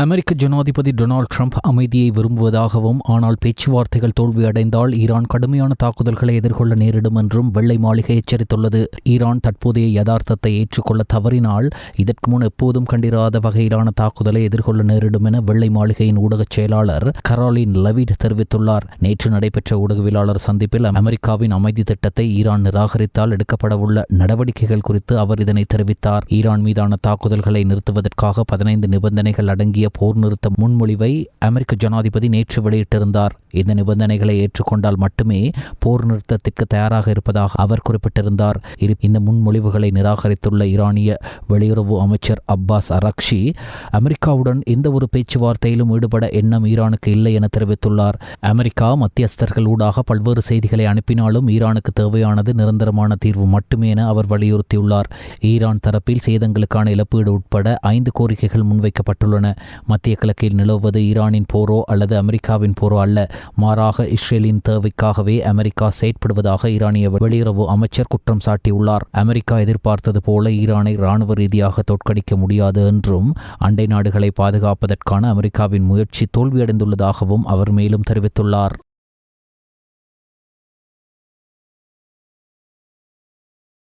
அமெரிக்க ஜனாதிபதி Donald Trump அமைதியை விரும்புவதாகவும் ஆனால் பேச்சுவார்த்தைகள் தோல்வியடைந்தால் ஈரான் கடுமையான தாக்குதல்களை எதிர்கொள்ள நேரிடும் என்றும் வெள்ளை மாளிகை எச்சரித்துள்ளது. ஈரான் தற்போதைய யதார்த்தத்தை ஏற்றுக்கொள்ள தவறினால் இதற்கு முன் எப்போதும் கண்டிராத வகையிலான தாக்குதலை எதிர்கொள்ள நேரிடும் என வெள்ளை மாளிகையின் ஊடகச் செயலாளர் கரோலின் லெவிட் தெரிவித்துள்ளார். நேற்று நடைபெற்ற ஊடகவியலாளர் சந்திப்பில் அமெரிக்காவின் அமைதி திட்டத்தை ஈரான் நிராகரித்தால் எடுக்கப்படவுள்ள நடவடிக்கைகள் குறித்து அவர் இதனை தெரிவித்தார். ஈரான் மீதான தாக்குதல்களை நிறுத்துவதற்காக 15 நிபந்தனைகள் அடங்கிய போர் நிறுத்த முன்மொழிவை அமெரிக்க ஜனாதிபதி நேற்று வெளியிட்டிருந்தார். இந்த நிபந்தனைகளை ஏற்றுக்கொண்டால் மட்டுமே போர் நிறுத்தத்திற்கு தயாராக இருப்பதாக அவர் குறிப்பிட்டிருந்தார். இந்த முன்மொழிவுகளை நிராகரித்துள்ள ஈரானிய வெளியுறவு அமைச்சர் அப்பாஸ் அரக்ஷி அமெரிக்காவுடன் எந்த ஒரு பேச்சுவார்த்தையிலும் ஈடுபட எண்ணம் ஈரானுக்கு இல்லை என தெரிவித்துள்ளார். அமெரிக்கா மத்தியஸ்தர்கள் ஊடாக பல்வேறு செய்திகளை அனுப்பினாலும் ஈரானுக்கு தேவையானது நிரந்தரமான தீர்வு மட்டுமே என அவர் வலியுறுத்தியுள்ளார். ஈரான் தரப்பில் சேதங்களுக்கான இழப்பீடு உட்பட 5 கோரிக்கைகள் முன்வைக்கப்பட்டுள்ளன. மத்திய கிழக்கில் நிலவுவது ஈரானின் போரோ அல்லது அமெரிக்காவின் போரோ அல்ல, மாறாக இஸ்ரேலின் தேவைக்காகவே அமெரிக்கா செயற்படுவதாக ஈரானிய வெளியுறவு அமைச்சர் குற்றம் சாட்டியுள்ளார். அமெரிக்கா எதிர்பார்த்தது போல ஈரானை இராணுவ ரீதியாக தோற்கடிக்க முடியாது என்றும் அண்டை நாடுகளை பாதுகாப்பதற்கான அமெரிக்காவின் முயற்சி தோல்வியடைந்துள்ளதாகவும் அவர் மேலும் தெரிவித்துள்ளார்.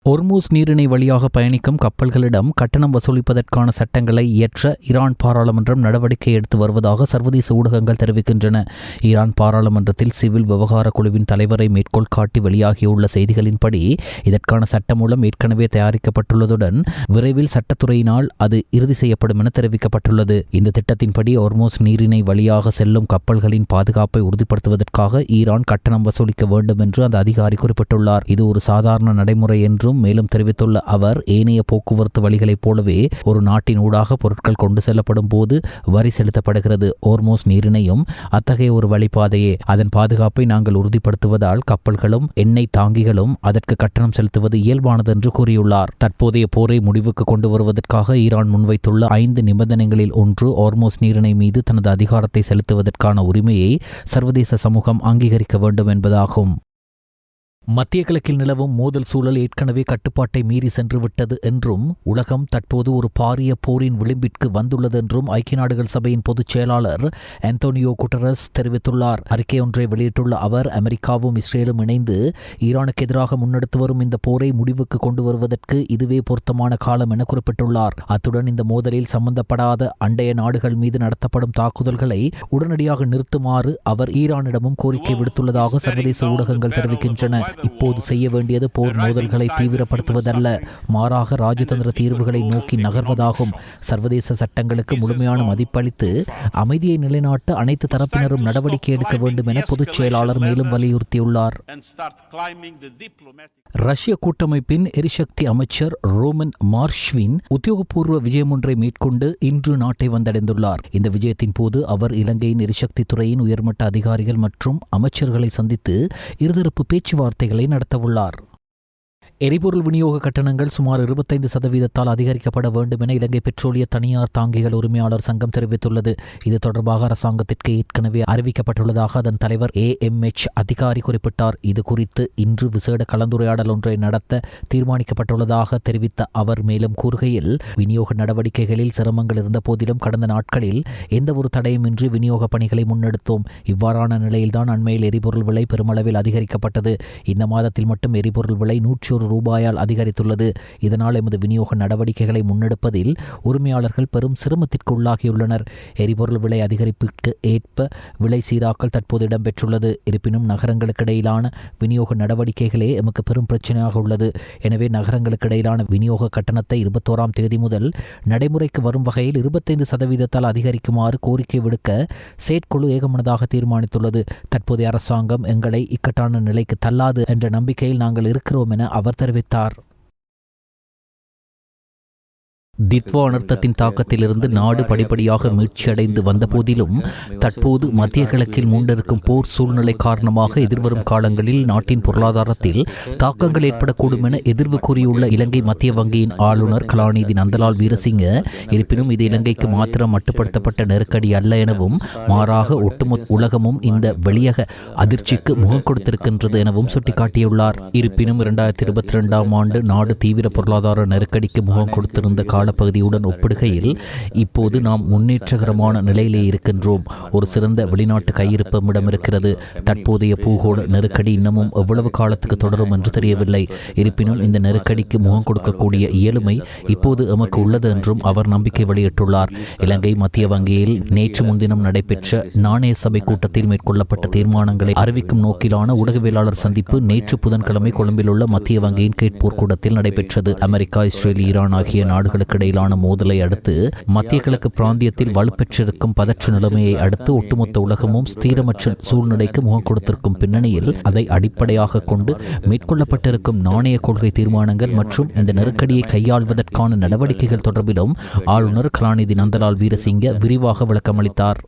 ஒர்மூஸ் நீரிணை வழியாக பயணிக்கும் கப்பல்களிடம் கட்டணம் வசூலிப்பதற்கான சட்டங்களை இயற்ற ஈரான் பாராளுமன்றம் நடவடிக்கை எடுத்து வருவதாக சர்வதேச ஊடகங்கள் தெரிவிக்கின்றன. ஈரான் பாராளுமன்றத்தில் சிவில் விவகார குழுவின் தலைவரை மேற்கோள் காட்டி வெளியாகியுள்ள செய்திகளின்படி இதற்கான சட்டமூலம் ஏற்கனவே தயாரிக்கப்பட்டுள்ளதுடன் விரைவில் சட்டத்துறையினால் அது இறுதி செய்யப்படும் என தெரிவிக்கப்பட்டுள்ளது. இந்த திட்டத்தின்படி ஒர்மூஸ் நீரிணை வழியாக செல்லும் கப்பல்களின் பாதுகாப்பை உறுதிப்படுத்துவதற்காக ஈரான் கட்டணம் வசூலிக்க வேண்டும் என்று அந்த அதிகாரி குறிப்பிட்டுள்ளார். இது ஒரு சாதாரண நடைமுறை என்றும் மேலும் தெரிவித்துள்ள அவர், ஏனைய போக்குவரத்து வழிகளைப் போலவே ஒரு நாட்டின் ஊடாக பொருட்கள் கொண்டு செல்லப்படும் போது வரி செலுத்தப்படுகிறது. ஓர்மோஸ் நீரிணையும் அத்தகைய ஒரு வழிபாதையே. அதன் பாதுகாப்பை நாங்கள் உறுதிப்படுத்துவதால் கப்பல்களும் எண்ணெய் தாங்கிகளும் அதற்கு கட்டணம் செலுத்துவது இயல்பானது என்று கூறியுள்ளார். தற்போதைய போரை முடிவுக்கு கொண்டு வருவதற்காக ஈரான் முன்வைத்துள்ள 5 நிபந்தனைகளில் ஒன்று ஓர்மோஸ் நீரிணை மீது தனது அதிகாரத்தை செலுத்துவதற்கான உரிமையை சர்வதேச சமூகம் அங்கீகரிக்க வேண்டும் என்பதாகும். மத்திய கிழக்கில் நிலவும் மோதல் சூழல் ஏற்கனவே கட்டுப்பாட்டை மீறி சென்றுவிட்டது என்றும் உலகம் தற்போது ஒரு பாரிய போரின் விளிம்பிற்கு வந்துள்ளது என்றும் ஐக்கிய நாடுகள் சபையின் பொதுச் செயலாளர் ஆந்தோனியோ குட்டரஸ் தெரிவித்துள்ளார். அறிக்கை ஒன்றை வெளியிட்டுள்ள அவர், அமெரிக்காவும் இஸ்ரேலும் இணைந்து ஈரானுக்கு எதிராக முன்னெடுத்து வரும் இந்த போரை முடிவுக்கு கொண்டு வருவதற்கு இதுவே பொருத்தமான காலம் என குறிப்பிட்டுள்ளார். அத்துடன் இந்த மோதலில் சம்பந்தப்படாத அண்டைய நாடுகள் மீது நடத்தப்படும் தாக்குதல்களை உடனடியாக நிறுத்துமாறு அவர் ஈரானிடமும் கோரிக்கை விடுத்துள்ளதாக சர்வதேச ஊடகங்கள் தெரிவிக்கின்றன. இப்போது செய்ய வேண்டியது போர் மோதல்களை தீவிரப்படுத்துவதல்ல, மாறாக ராஜதந்திர தீர்வுகளை நோக்கி நகர்வதாகும். சர்வதேச சட்டங்களுக்கு முழுமையான மதிப்பளித்து அமைதியை நிலைநாட்ட அனைத்து தரப்பினரும் நடவடிக்கை எடுக்க வேண்டும் என பொதுச் செயலாளர் மேலும் வலியுறுத்தியுள்ளார். ரஷ்ய கூட்டமைப்பின் எரிசக்தி அமைச்சர் ரோமன் மார்ஷ்வின் உத்தியோகபூர்வ விஜயம் ஒன்றை மேற்கொண்டு இன்று நாட்டை வந்தடைந்துள்ளார். இந்த விஜயத்தின் போது அவர் இலங்கையின் எரிசக்தி துறையின் உயர்மட்ட அதிகாரிகள் மற்றும் அமைச்சர்களை சந்தித்து இருதரப்பு பேச்சுவார்த்தைகளை நடத்தவுள்ளார். எரிபொருள் விநியோக கட்டணங்கள் சுமார் 25% அதிகரிக்கப்பட வேண்டும் என இலங்கை பெட்ரோலிய தனியார் தாங்கிகள் உரிமையாளர் சங்கம் தெரிவித்துள்ளது. இது தொடர்பாக அரசாங்கத்திற்கு ஏற்கனவே அறிவிக்கப்பட்டுள்ளதாக அதன் தலைவர் AMH அதிகாரி குறிப்பிட்டார். இது குறித்து இன்று விசேட கலந்துரையாடல் ஒன்றை நடத்த தீர்மானிக்கப்பட்டுள்ளதாக தெரிவித்த அவர் மேலும் கூறுகையில், விநியோக நடவடிக்கைகளில் சிரமங்கள் இருந்த போதிலும் கடந்த நாட்களில் எந்த ஒரு தடையுமின்றி விநியோக பணிகளை முன்னெடுத்தோம். இவ்வாறான நிலையில்தான் அண்மையில் எரிபொருள் விலை பெருமளவில் அதிகரிக்கப்பட்டது. இந்த மாதத்தில் மட்டும் எரிபொருள் விலை 101 ரூபாயால் அதிகரித்துள்ளது. இதனால் எமது விநியோக நடவடிக்கைகளை முன்னெடுப்பதில் உரிமையாளர்கள் பெரும் சிரமத்திற்கு உள்ளாகியுள்ளனர். எரிபொருள் விலை அதிகரிப்பிற்கு ஏற்ப விலை சீராக்கல் தற்போது இடம்பெற்றுள்ளது. இருப்பினும் நகரங்களுக்கு இடையிலான விநியோக நடவடிக்கைகளே எமக்கு பெரும் பிரச்சனையாக உள்ளது. எனவே நகரங்களுக்கு இடையிலான விநியோக கட்டணத்தை 21ஆம் தேதி முதல் நடைமுறைக்கு வரும் வகையில் 25% அதிகரிக்குமாறு கோரிக்கை விடுக்க செயற்குழு ஏகமனதாக தீர்மானித்துள்ளது. தற்போதைய அரசாங்கம் எங்களை இக்கட்டான நிலைக்கு தள்ளாது என்ற நம்பிக்கையில் நாங்கள் இருக்கிறோம் என அவர் தெரிவித்தார். தித்வா அனர்த்தத்தின் தாக்கத்திலிருந்து நாடு படிப்படியாக மீட்சியடைந்து வந்த போதிலும் தற்போது மத்திய கிழக்கில் மூண்டிருக்கும் போர் சூழ்நிலை காரணமாக எதிர்வரும் காலங்களில் நாட்டின் பொருளாதாரத்தில் தாக்கங்கள் ஏற்படக்கூடும் என எதிர்வு கூறியுள்ள இலங்கை மத்திய வங்கியின் ஆளுநர் கலாநிதி நந்தலால் வீரசிங்க, இருப்பினும் இது இலங்கைக்கு மாத்திரம் மட்டுப்படுத்தப்பட்ட நெருக்கடி அல்ல எனவும் மாறாக ஒட்டுமொத்த உலகமும் இந்த வெளியக அதிர்ச்சிக்கு முகம் கொடுத்திருக்கின்றது எனவும் சுட்டிக்காட்டியுள்ளார். இருப்பினும் 2022ஆம் ஆண்டு நாடு தீவிர பொருளாதார நெருக்கடிக்கு முகம் கொடுத்திருந்த கால காலப்பகுதியுடன் ஒப்பிடுகையில் இப்போது நாம் முன்னேற்றகரமான நிலையிலே இருக்கின்றோம். ஒரு சிறந்த வெளிநாட்டு கையிருப்பிடம் இருக்கிறது. தற்போதைய பூகோள நெருக்கடி இன்னமும் எவ்வளவு காலத்துக்கு தொடரும் என்று தெரியவில்லை. இருப்பினும் இந்த நெருக்கடிக்கு முகம் கொடுக்கக்கூடிய இயலுமை இப்போது எமக்கு உள்ளது என்றும் அவர் நம்பிக்கை வெளியிட்டுள்ளார். இலங்கை மத்திய வங்கியில் நேற்று முன்தினம் நடைபெற்ற நாணய சபை கூட்டத்தில் மேற்கொள்ளப்பட்ட தீர்மானங்களை அறிவிக்கும் நோக்கிலான ஊடகவியலாளர் சந்திப்பு நேற்று புதன்கிழமை கொழும்பில் உள்ள மத்திய வங்கியின் கேட்போர் கூடத்தில் நடைபெற்றது. அமெரிக்கா, இஸ்ரேல், ஈரான் ஆகிய நாடுகளுக்கு இடையிலான மோதலை அடுத்து மத்திய கிழக்கு பிராந்தியத்தில் வலுப்பெற்றிருக்கும் பதற்ற நிலைமையை அடுத்து ஒட்டுமொத்த உலகமும் ஸ்திரமற்ற சூழ்நிலைக்கு முகம் கொடுத்திருக்கும் பின்னணியில் அதை அடிப்படையாக கொண்டு மேற்கொள்ளப்பட்டிருக்கும் நாணய கொள்கை தீர்மானங்கள் மற்றும் இந்த நெருக்கடியை கையாள்வதற்கான நடவடிக்கைகள் தொடர்பிலும் ஆளுநர் கலாநிதி நந்தலால் வீரசிங்க விரிவாக விளக்கமளித்தார்.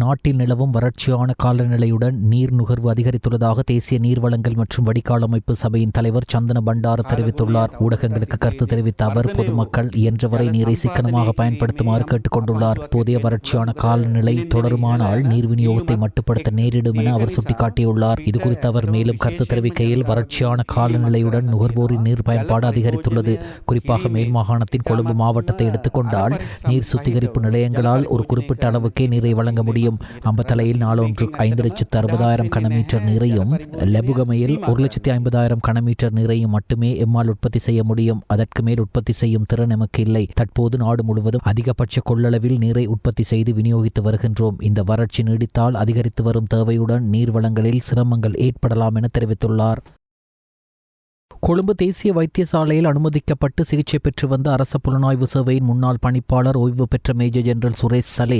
நாட்டில் நிலவும் வறட்சியான காலநிலையுடன் நீர் நுகர்வு அதிகரித்துள்ளதாக தேசிய நீர்வளங்கள் மற்றும் வடிகால் அமைப்பு சபையின் தலைவர் சந்தன பண்டார தெரிவித்துள்ளார். ஊடகங்களுக்கு கருத்து தெரிவித்த அவர் பொதுமக்கள் இயன்றவரை நீரை சிக்கனமாக பயன்படுத்துமாறு கேட்டுக் கொண்டுள்ளார். போதிய வறட்சியான காலநிலை தொடருமானால் நீர் விநியோகத்தை மட்டுப்படுத்த நேரிடும் என அவர் சுட்டிக்காட்டியுள்ளார். இதுகுறித்து அவர் மேலும் கருத்து தெரிவிக்கையில் வறட்சியான காலநிலையுடன் நுகர்வோரின் நீர் பயன்பாடு அதிகரித்துள்ளது. குறிப்பாக மேல் மாகாணத்தின் கொழும்பு மாவட்டத்தை எடுத்துக்கொண்டால் நீர் சுத்திகரிப்பு நிலையங்களால் ஒரு குறிப்பிட்ட அளவுக்கே நீரை வழங்க முடியும். அம்பத்தலையில் நாளொன்று 5,60,000 கனமீட்டர் நீரையும் லெபுகமையில் 1,50,000 கனமீட்டர் நீரையும் மட்டுமே எம்மால் உற்பத்தி செய்ய முடியும். அதற்கு மேல் உற்பத்தி செய்யும் திறன் எமக்கு இல்லை. தற்போது நாடு முழுவதும் அதிகபட்ச கொள்ளளவில் நீரை உற்பத்தி செய்து விநியோகித்து வருகின்றோம். இந்த வறட்சி நீடித்தால் அதிகரித்து வரும் தேவையுடன் நீர் வளங்களில் சிரமங்கள் ஏற்படலாம் என தெரிவித்துள்ளார். கொழும்பு தேசிய வைத்தியசாலையில் அனுமதிக்கப்பட்டு சிகிச்சை பெற்று வந்த அரச புலனாய்வு சேவையின் முன்னாள் பணிப்பாளர் ஓய்வு பெற்ற மேஜர் ஜெனரல் சுரேஷ் சலே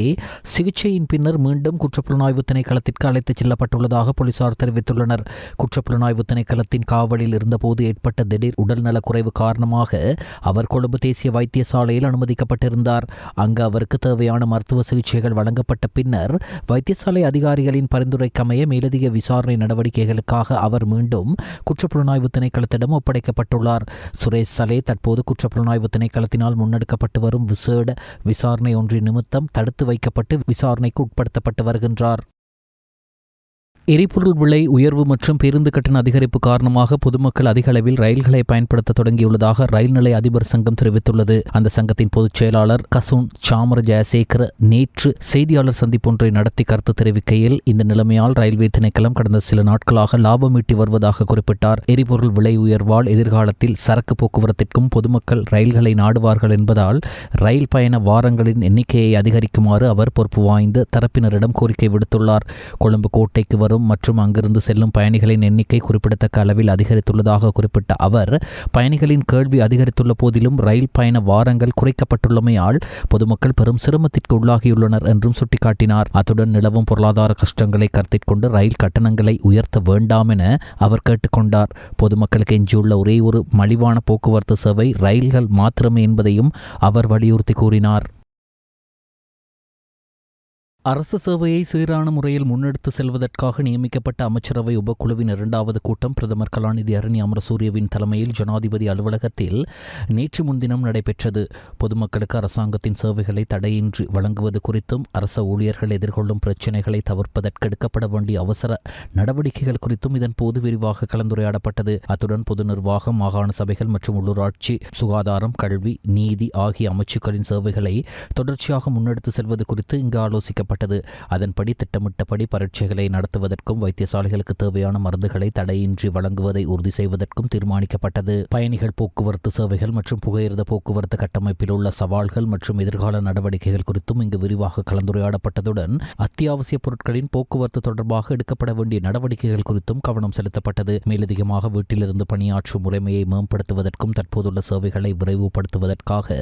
சிகிச்சையின் பின்னர் மீண்டும் குற்றப்புலனாய்வு திணைக்களத்திற்கு அழைத்துச் செல்லப்பட்டுள்ளதாக போலீசார் தெரிவித்துள்ளனர். குற்றப்புலனாய்வு திணைக்களத்தின் காவலில் இருந்தபோது ஏற்பட்ட திடீர் உடல்நலக் குறைவு காரணமாக அவர் கொழும்பு தேசிய வைத்தியசாலையில் அனுமதிக்கப்பட்டிருந்தார். அங்கு அவருக்கு தேவையான மருத்துவ சிகிச்சைகள் வழங்கப்பட்ட பின்னர் வைத்தியசாலை அதிகாரிகளின் பரிந்துரைக்கமைய மேலதிக விசாரணை நடவடிக்கைகளுக்காக அவர் மீண்டும் குற்றப்புலனாய்வு திணைக்களத்திடம் ஒப்படைக்கப்பட்டுள்ளார். சுரேஷ் சலே தற்போது குற்றப்புலனாய்வு திணைக்களத்தினால் முன்னெடுக்கப்பட்டு வரும் விசேட விசாரணை ஒன்றின் நிமித்தம் தடுத்து வைக்கப்பட்டு விசாரணைக்கு உட்படுத்தப்பட்டு வருகின்றார். எரிபொருள் விலை உயர்வு மற்றும் பேருந்து கட்டண அதிகரிப்பு காரணமாக பொதுமக்கள் அதிக அளவில் ரயில்களை பயன்படுத்த தொடங்கியுள்ளதாக ரயில் நிலைய அதிபர் சங்கம் தெரிவித்துள்ளது. அந்த சங்கத்தின் பொதுச் செயலாளர் கசுன் சாமர ஜெயசேகர நேற்று செய்தியாளர் சந்திப்பொன்றை நடத்தி கருத்து தெரிவிக்கையில் இந்த நிலைமையால் ரயில்வே திணைக்களம் கடந்த சில நாட்களாக லாபம் ஈட்டி வருவதாக குறிப்பிட்டார். எரிபொருள் விலை உயர்வால் எதிர்காலத்தில் சரக்கு போக்குவரத்திற்கும் பொதுமக்கள் ரயில்களை நாடுவார்கள் என்பதால் ரயில் பயண வாரங்களின் எண்ணிக்கையை அதிகரிக்குமாறு அவர் பொறுப்பு வாய்ந்த தரப்பினரிடம் கோரிக்கை விடுத்துள்ளார். கொழும்பு கோட்டைக்கு வரும் மற்றும் அங்கிருந்து செல்லும் பயணிகளின் எண்ணிக்கை குறிப்பிடத்தக்க அளவில் அதிகரித்துள்ளதாக குறிப்பிட்ட அவர் பயணிகளின் கேள்வி அதிகரித்துள்ள போதிலும் ரயில் பயண வாரங்கள் குறைக்கப்பட்டுள்ளமையால் பொதுமக்கள் பெரும் சிரமத்திற்கு உள்ளாகியுள்ளனர் என்றும் சுட்டிக்காட்டினார். அத்துடன் நிலவும் பொருளாதார கஷ்டங்களை கருத்தில் கொண்டு ரயில் கட்டணங்களை உயர்த்த வேண்டாம் என அவர் கேட்டுக்கொண்டார். பொதுமக்களுக்கு எஞ்சியுள்ள ஒரே ஒரு மலிவான போக்குவரத்து சேவை ரயில்கள் மாத்திரமே என்பதையும் அவர் வலியுறுத்தி கூறினார். அரசு சேவையை சீரான முறையில் முன்னெடுத்து செல்வதற்காக நியமிக்கப்பட்ட அமைச்சரவை உபக்குழுவின் 2வது கூட்டம் பிரதமர் கலாநிதி அருணி அமரசூரியவின் தலைமையில் ஜனாதிபதி அலுவலகத்தில் நேற்று முன்தினம் நடைபெற்றது. பொதுமக்களுக்கு அரசாங்கத்தின் சேவைகளை தடையின்றி வழங்குவது குறித்தும் அரச ஊழியர்கள் எதிர்கொள்ளும் பிரச்சினைகளை தவிர்ப்பதற்கு எடுக்கப்பட வேண்டிய அவசர நடவடிக்கைகள் குறித்தும் இதன் போது விரிவாக கலந்துரையாடப்பட்டது. அத்துடன் பொது நிர்வாகம், மாகாண சபைகள் மற்றும் உள்ளூராட்சி, சுகாதாரம், கல்வி, நீதி ஆகிய அமைச்சுக்களின் சேவைகளை தொடர்ச்சியாக முன்னெடுத்து செல்வது குறித்து இங்கு ஆலோசிக்கப்பட்டது. அதன்படி திட்டமிட்டபடி பரீட்சைகளை நடத்துவதற்கும் வைத்தியசாலைகளுக்கு தேவையான மருந்துகளை தடையின்றி வழங்குவதை உறுதி செய்வதற்கும் தீர்மானிக்கப்பட்டது. பயணிகள் போக்குவரத்து சேவைகள் மற்றும் புகையிரத போக்குவரத்து கட்டமைப்பில் உள்ள சவால்கள் மற்றும் எதிர்கால நடவடிக்கைகள் குறித்தும் இங்கு விரிவாக கலந்துரையாடப்பட்டதுடன் அத்தியாவசிய பொருட்களின் போக்குவரத்து தொடர்பாக எடுக்கப்பட வேண்டிய நடவடிக்கைகள் குறித்தும் கவனம் செலுத்தப்பட்டது. மேலதிகமாக வீட்டிலிருந்து பணியாற்றும் முறைமையை மேம்படுத்துவதற்கும் தற்போதுள்ள சேவைகளை விரைவுபடுத்துவதற்காக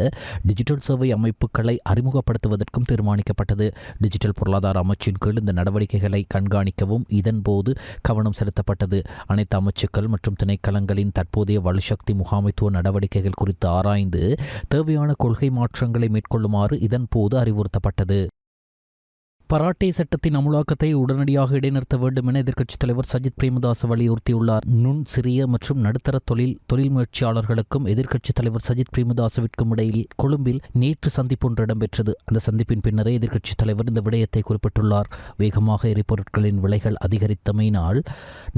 டிஜிட்டல் சேவை அமைப்புகளை அறிமுகப்படுத்துவதற்கும் தீர்மானிக்கப்பட்டது. டிஜிட்டல் பொருளாதார அமைச்சின் கீழ் இந்த நடவடிக்கைகளை கண்காணிக்கவும் இதன்போது கவனம் செலுத்தப்பட்டது. அனைத்து அமைச்சுக்கள் மற்றும் திணைக்களங்களின் தற்போதைய வலுசக்தி முகாமைத்துவ நடவடிக்கைகள் குறித்து ஆராய்ந்து தேவையான கொள்கை மாற்றங்களை மேற்கொள்ளுமாறு இதன்போது அறிவுறுத்தப்பட்டது. பராட்டே சட்டத்தின் அமுலாக்கத்தை உடனடியாக இடைநிறுத்த வேண்டும் என எதிர்க்கட்சித் தலைவர் சஜித் பிரேமதாச வலியுறுத்தியுள்ளார். நுண் சிறிய மற்றும் நடுத்தர தொழில் முயற்சியாளர்களுக்கும் எதிர்க்கட்சித் தலைவர் சஜித் பிரேமதாசவிற்கும் இடையில் கொழும்பில் நேற்று சந்திப்பு ஒன்று இடம்பெற்றது. அந்த சந்திப்பின் பின்னரே எதிர்க்கட்சித் தலைவர் இந்த விடயத்தை குறிப்பிட்டுள்ளார். வேகமாக எரிபொருட்களின் விலைகள் அதிகரித்தமையினால்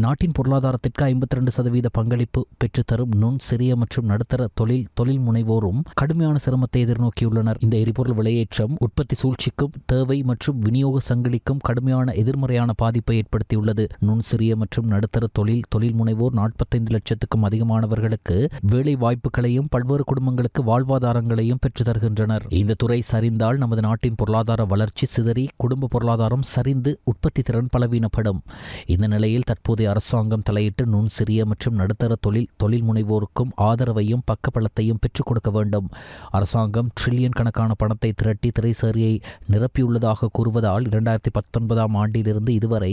நாட்டின் பொருளாதாரத்திற்கு 52% பங்களிப்பு பெற்றுத்தரும் நுண் சிறிய மற்றும் நடுத்தர தொழில் முனைவோரும் கடுமையான சிரமத்தை எதிர்நோக்கியுள்ளனர். இந்த எரிபொருள் விலையேற்றம் உற்பத்தி சூழ்ச்சிக்கும் தேவை மற்றும் விநியோக சங்கிலிக்கும் கடுமையான எதிர்மறையான பாதிப்பை ஏற்படுத்தியுள்ளது. நுண் சிறிய மற்றும் நடுத்தர தொழில் முனைவோர் 45 லட்சத்துக்கும் அதிகமானவர்களுக்கு வேலை வாய்ப்புகளையும் பல்வேறு குடும்பங்களுக்கு வாழ்வாதாரங்களையும் பெற்று தருகின்றனர். இந்த துறை சரிந்தால் நமது நாட்டின் பொருளாதார வளர்ச்சி சிதறி குடும்ப பொருளாதாரம் சரிந்து உற்பத்தி திறன் பலவீனப்படும். இந்த நிலையில் தற்போதைய அரசாங்கம் தலையிட்டு நுண் சிறிய மற்றும் நடுத்தர தொழில் முனைவோருக்கும் ஆதரவையும் பக்கபலத்தையும் பெற்றுக் கொடுக்க வேண்டும். அரசாங்கம் ட்ரில்லியன் கணக்கான பணத்தை திரட்டி திரைசேரியை நிரப்பியுள்ளதாக கூறுவதால் 2019 ஆண்டிலிருந்து இதுவரை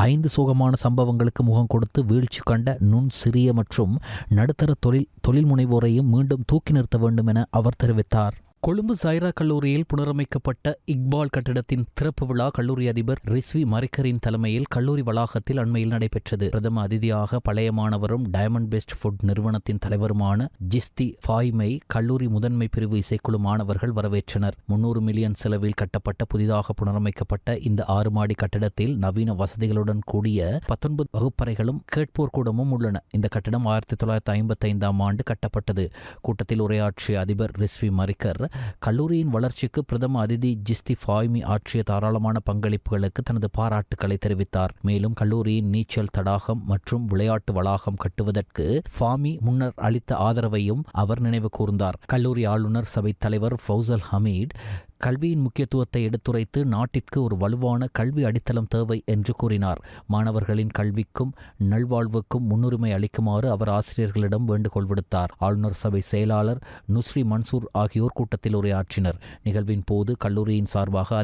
5 சோகமான சம்பவங்களுக்கு முகம் கொடுத்து வீழ்ச்சி கண்ட நுண் சிறிய மற்றும் நடுத்தர தொழில் முனைவோரையும் மீண்டும் தூக்கி நிறுத்த வேண்டும் என அவர் தெரிவித்தார். கொழும்பு சைரா கல்லூரியில் புனரமைக்கப்பட்ட இக்பால் கட்டிடத்தின் திறப்பு விழா கல்லூரி அதிபர் ரிஸ்வி மரிக்கரின் தலைமையில் கல்லூரி வளாகத்தில் அண்மையில் நடைபெற்றது. பிரதம அதிதியாக பழைய மாணவரும் டயமண்ட் பெஸ்ட் ஃபுட் நிறுவனத்தின் தலைவருமான ஜிஸ்தி ஃபாய்மை கல்லூரி முதன்மை பிரிவு இசைக்குழு மாணவர்கள் வரவேற்றனர். 300 மில்லியன் செலவில் கட்டப்பட்ட புதிதாக புனரமைக்கப்பட்ட இந்த 6 மாடி கட்டிடத்தில் நவீன வசதிகளுடன் கூடிய 19 வகுப்பறைகளும் கேட்போர் கூடமும் உள்ளன. இந்த கட்டிடம் 1955 ஆண்டு கட்டப்பட்டது. கூட்டத்தில் உரையாற்றிய அதிபர் ரிஸ்வி மரிக்கர் கல்லூரியின் வளர்ச்சிக்கு பிரதம அதிதி ஜிஸ்தி ஃபாய்மி ஆற்றிய தாராளமான பங்களிப்புகளுக்கு தனது பாராட்டுக்களை தெரிவித்தார். மேலும் கல்லூரியின் நீச்சல் தடாகம் மற்றும் விளையாட்டு வளாகம் கட்டுவதற்கு ஃபாமி முன்னர் அளித்த ஆதரவையும் அவர் நினைவு கூர்ந்தார். கல்லூரி ஆளுநர் சபை தலைவர் ஃபௌசல் ஹமீட் கல்வியின் முக்கியத்துவத்தை எடுத்துரைத்து நாட்டிற்கு ஒரு வலுவான கல்வி அடித்தளம் தேவை என்று கூறினார். மாணவர்களின் கல்விக்கும் நல்வாழ்வுக்கும் முன்னுரிமை அளிக்குமாறு அவர் ஆசிரியர்களிடம் வேண்டுகோள் விடுத்தார். ஆளுநர் சபை செயலாளர் நுஸ்ரி மன்சூர் ஆகியோர் கூட்டத்தில் உரையாற்றினர். நிகழ்வின் போது கல்லூரியின் சார்பாக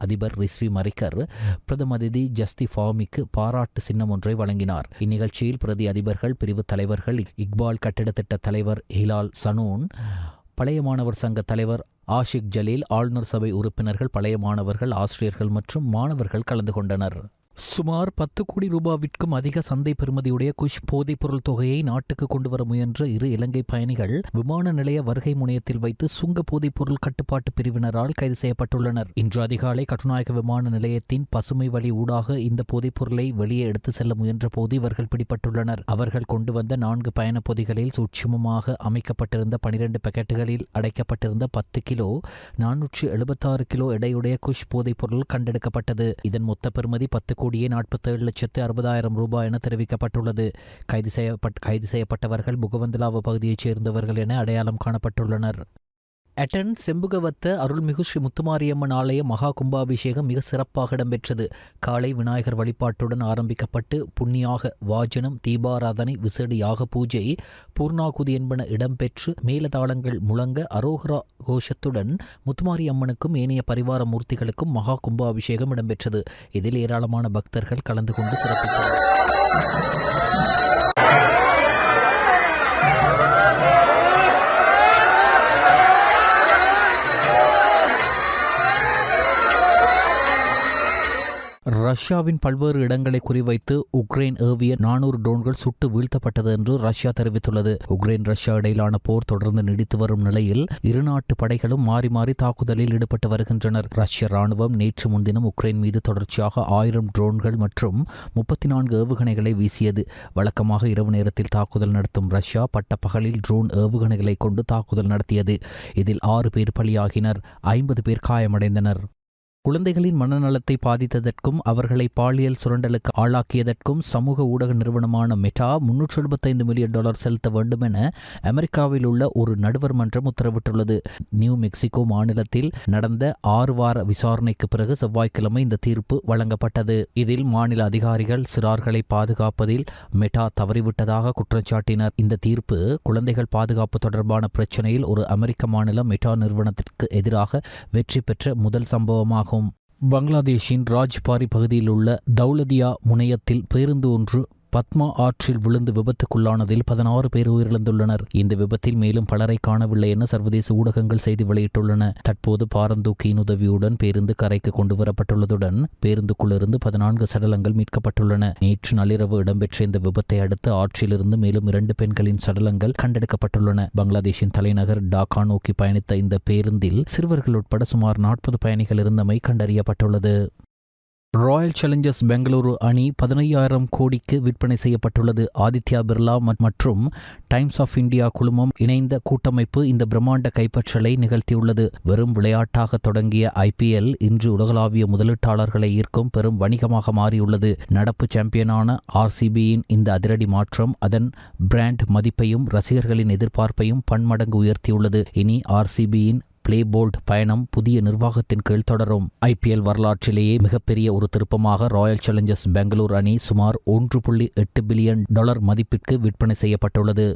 அதிபர் ரிஸ்வி மரிக்கர் பிரதம அதிதி ஜஸ்தி ஃபாமிக்கு பாராட்டு சின்னம் ஒன்றை வழங்கினார். இந்நிகழ்ச்சியில் பிரதி அதிபர்கள், பிரிவு தலைவர்கள், இக்பால் கட்டிட திட்ட தலைவர் ஹிலால் சனூன், பழைய மாணவர் சங்க தலைவர் ஆஷிக் ஜலீல், ஆளுநர் சபை உறுப்பினர்கள், பழைய மாணவர்கள், ஆசிரியர்கள் மற்றும் மாணவர்கள் கலந்து கொண்டனர். சுமார் 10 கோடி ரூபாவிற்கும் அதிக சந்தை பெறுமதியுடைய குஷ் போதைப் பொருள் தொகையை நாட்டுக்கு கொண்டுவர முயன்ற 2 இலங்கை பயணிகள் விமான நிலைய வருகை முனையத்தில் வைத்து சுங்க போதைப் பொருள் கட்டுப்பாட்டு பிரிவினரால் கைது செய்யப்பட்டுள்ளனர். இன்று அதிகாலை கட்டுநாயக்க விமான நிலையத்தின் பசுமை வழி ஊடாக இந்த போதைப் பொருளை வெளியே எடுத்து செல்ல முயன்ற போது இவர்கள் பிடிபட்டுள்ளனர். அவர்கள் கொண்டு வந்த 4 பயண பொதிகளில் சூட்சுமமாக அமைக்கப்பட்டிருந்த 12 பாக்கெட்டுகளில் அடைக்கப்பட்டிருந்த 10 கிலோ 476 கிலோ எடையுடைய குஷ் போதைப் பொருள் கண்டெடுக்கப்பட்டது. இதன் மொத்த பெறுமதி 10 கோடியே 47,60,000 ரூபாய் என தெரிவிக்கப்பட்டுள்ளது. கைது செய்யப்பட்டவர்கள் புகவந்தலாவ பகுதியைச் சேர்ந்தவர்கள் என அடையாளம் காணப்பட்டுள்ளனர். அட்டன் செம்புகவத்த அருள்மிகு ஸ்ரீ முத்துமாரியம்மன் ஆலய மகா கும்பாபிஷேகம் மிக சிறப்பாக இடம்பெற்றது. காலை விநாயகர் வழிபாட்டுடன் ஆரம்பிக்கப்பட்டு புண்ணியாக வாஜனம், தீபாராதனை, விசேட யாக பூஜை, பூர்ணாகுதி என்பன இடம்பெற்று மேலதாளங்கள் முழங்க அரோகரா கோஷத்துடன் முத்துமாரியம்மனுக்கும் ஏனைய பரிவார மூர்த்திகளுக்கும் மகா கும்பாபிஷேகம் இடம்பெற்றது. இதில் ஏராளமான பக்தர்கள் கலந்து கொண்டு சிறப்பித்தனர். ரஷ்யாவின் பல்வேறு இடங்களை குறிவைத்து உக்ரைன் ஏவிய 400 ட்ரோன்கள் சுட்டு வீழ்த்தப்பட்டது என்று ரஷ்யா தெரிவித்துள்ளது. உக்ரைன் ரஷ்யா இடையிலான போர் தொடர்ந்து நீடித்து வரும் நிலையில் இரு நாட்டு படைகளும் மாறி மாறி தாக்குதலில் ஈடுபட்டு வருகின்றனர். ரஷ்ய ராணுவம் நேற்று முன்தினம் உக்ரைன் மீது தொடர்ச்சியாக 1000 ட்ரோன்கள் மற்றும் 34 ஏவுகணைகளை வீசியது. வழக்கமாக இரவு நேரத்தில் தாக்குதல் நடத்தும் ரஷ்யா பட்ட பகலில் ட்ரோன் ஏவுகணைகளை கொண்டு தாக்குதல் நடத்தியது. இதில் 6 பேர் பலியாகினர், 50 பேர் காயமடைந்தனர். குழந்தைகளின் மனநலத்தை பாதித்ததற்கும் அவர்களை பாலியல் சுரண்டலுக்கு ஆளாக்கியதற்கும் சமூக ஊடக நிறுவனமான மெட்டா $375 மில்லியன் செலுத்த வேண்டும் என அமெரிக்காவில் உள்ள ஒரு நடுவர் மன்றம் உத்தரவிட்டுள்ளது. நியூ மெக்சிகோ மாநிலத்தில் நடந்த 6 வார விசாரணைக்கு பிறகு செவ்வாய்க்கிழமை இந்த தீர்ப்பு வழங்கப்பட்டது. இதில் மாநில அதிகாரிகள் சிறார்களை பாதுகாப்பதில் மெட்டா தவறிவிட்டதாக குற்றம் சாட்டினர். இந்த தீர்ப்பு குழந்தைகள் பாதுகாப்பு தொடர்பான பிரச்சினையில் ஒரு அமெரிக்க மாநிலம் மெட்டா நிறுவனத்திற்கு எதிராக வெற்றி பெற்ற முதல் சம்பவமாகும். பங்களாதேஷின் ராஜ்பாரி பகுதியில் உள்ள தௌலதியா முனையத்தில் பேருந்து ஒன்று பத்மா ஆற்றில் விழுந்து விபத்துக்குள்ளானதில் 16 பேர் உயிரிழந்துள்ளனர். இந்த விபத்தில் மேலும் பலரை காணவில்லை என சர்வதேச ஊடகங்கள் செய்தி வெளியிட்டுள்ளன. தற்போது பாரந்தூக்கியின் உதவியுடன் பேருந்து கரைக்கு கொண்டு வரப்பட்டுள்ளதுடன் பேருந்துக்குள்ளிருந்து 14 சடலங்கள் மீட்கப்பட்டுள்ளன. நேற்று நள்ளிரவு இடம்பெற்ற இந்த விபத்தை அடுத்து ஆற்றிலிருந்து மேலும் 2 பெண்களின் சடலங்கள் கண்டெடுக்கப்பட்டுள்ளன. பங்களாதேஷின் தலைநகர் டாக்கா நோக்கி பயணித்த இந்த பேருந்தில் சிறுவர்கள் உட்பட சுமார் 40 பயணிகள் இருந்தமை கண்டறியப்பட்டுள்ளது. ராயல் சேலஞ்சர்ஸ் பெங்களூரு அணி 15,000 கோடிக்கு விற்பனை செய்யப்பட்டுள்ளது. ஆதித்யா பிர்லா மற்றும் டைம்ஸ் ஆஃப் இந்தியா குழுமம் இணைந்த கூட்டமைப்பு இந்த பிரம்மாண்ட கைப்பற்றலை நிகழ்த்தியுள்ளது. வெறும் விளையாட்டாக தொடங்கிய IPL இன்று உலகளாவிய முதலீட்டாளர்களை ஈர்க்கும் பெரும் வணிகமாக மாறியுள்ளது. நடப்பு சாம்பியனான RCBயின் இந்த அதிரடி மாற்றம் அதன் பிராண்ட் மதிப்பையும் ரசிகர்களின் எதிர்பார்ப்பையும் பன்மடங்கு உயர்த்தியுள்ளது. இனி RCBயின் பிளே போல்ட் பயணம் புதிய நிர்வாகத்தின் கீழ் தொடரும். IPL வரலாற்றிலேயே மிகப்பெரிய ஒரு திருப்பமாக ராயல் சேலஞ்சர்ஸ் பெங்களூர் அணி சுமார் $1.8 பில்லியன் மதிப்பிற்கு விற்பனை செய்யப்பட்டுள்ளது.